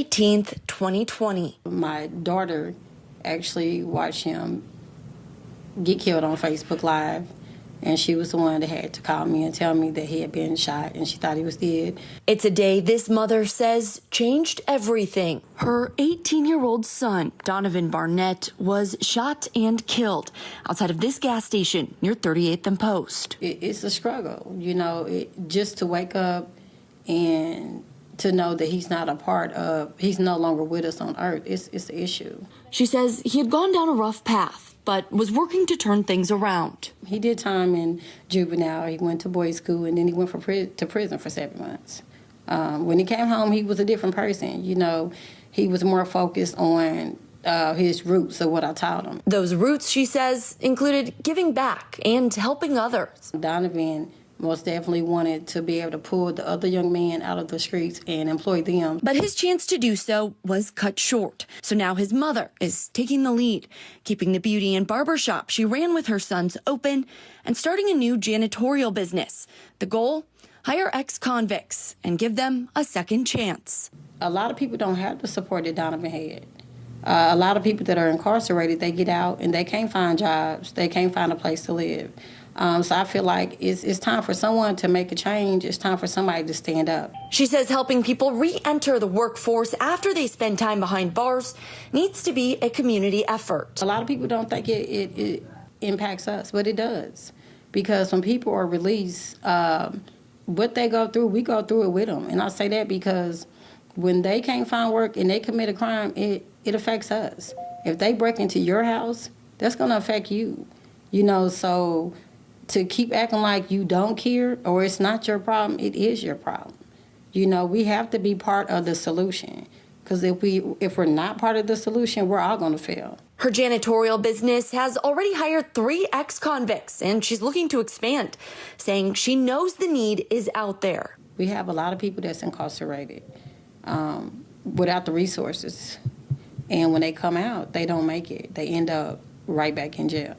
18th, 2020. My daughter actually watched him get killed on Facebook Live, and she was the one that had to call me and tell me that he had been shot and she thought he was dead. It's a day this mother says changed everything. Her 18-year-old son, Donovan Barnett, was shot and killed outside of this gas station near 38th and Post. It's a struggle, just to wake up and to know that he's he's no longer with us on earth. It's an issue. She says he had gone down a rough path, but was working to turn things around. He did time in juvenile. He went to boys' school, and then he went to prison for 7 months. When he came home, he was a different person. He was more focused on his roots of what I taught him. Those roots, she says, included giving back and helping others. Donovan most definitely wanted to be able to pull the other young men out of the streets and employ them. But his chance to do so was cut short. So now his mother is taking the lead, keeping the beauty and barber shop she ran with her sons open and starting a new janitorial business. The goal? Hire ex-convicts and give them a second chance. A lot of people don't have the support that Donovan had. A lot of people that are incarcerated, they get out and they can't find jobs. They can't find a place to live. So I feel like it's time for someone to make a change. It's time for somebody to stand up. She says helping people re-enter the workforce after they spend time behind bars needs to be a community effort. A lot of people don't think it impacts us, but it does. Because when people are released, what they go through, we go through it with them. And I say that because when they can't find work and they commit a crime, it affects us. If they break into your house, that's going to affect you. So to keep acting like you don't care or it's not your problem, it is your problem. We have to be part of the solution, because if we're not part of the solution, we're all going to fail. Her janitorial business has already hired 3 ex-convicts, and she's looking to expand, saying she knows the need is out there. We have a lot of people that's incarcerated without the resources, and when they come out, they don't make it. They end up right back in jail.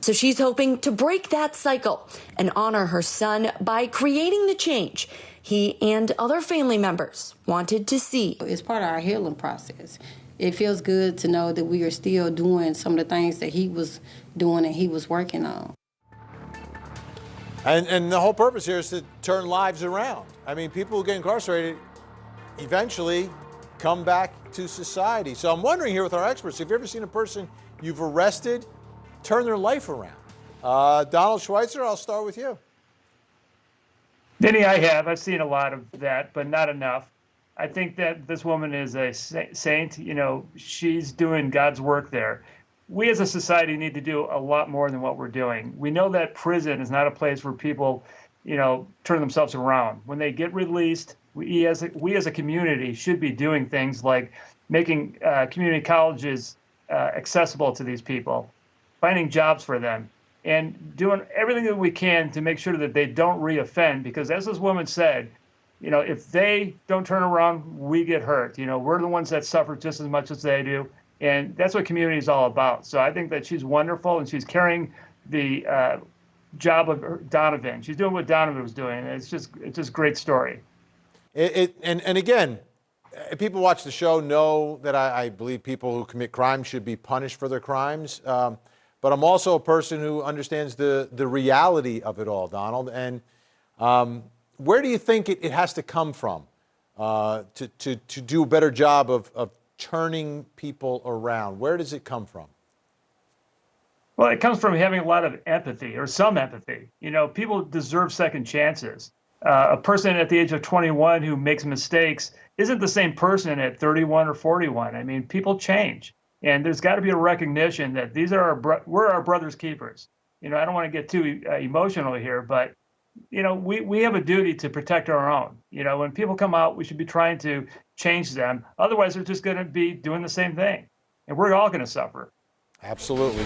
So she's hoping to break that cycle and honor her son by creating the change he and other family members wanted to see. It's part of our healing process. It feels good to know that we are still doing some of the things that he was doing and he was working on. And the whole purpose here is to turn lives around. I mean, people who get incarcerated eventually come back to society. So I'm wondering here with our experts, have you ever seen a person you've arrested turn their life around? Donald Schweitzer, I'll start with you. Denny, I have. I've seen a lot of that, but not enough. I think that this woman is a saint. She's doing God's work there. We as a society need to do a lot more than what we're doing. We know that prison is not a place where people, turn themselves around. When they get released, we as a community should be doing things like making community colleges accessible to these people, finding jobs for them, and doing everything that we can to make sure that they don't reoffend. Because as this woman said, if they don't turn around, we get hurt. We're the ones that suffer just as much as they do. And that's what community is all about. So I think that she's wonderful, and she's carrying the job of Donovan. She's doing what Donovan was doing. And it's just a great story. And again, people watch the show know that I believe people who commit crimes should be punished for their crimes. But I'm also a person who understands the reality of it all, Donald. And where do you think it has to come from to do a better job of turning people around? Where does it come from? Well, it comes from having a lot of empathy, or some empathy. People deserve second chances. A person at the age of 21 who makes mistakes isn't the same person at 31 or 41. I mean, people change. And there's got to be a recognition that we're our brother's keepers. I don't want to get too emotional here, but we have a duty to protect our own. When people come out, we should be trying to change them. Otherwise, they're just going to be doing the same thing, and we're all going to suffer. Absolutely.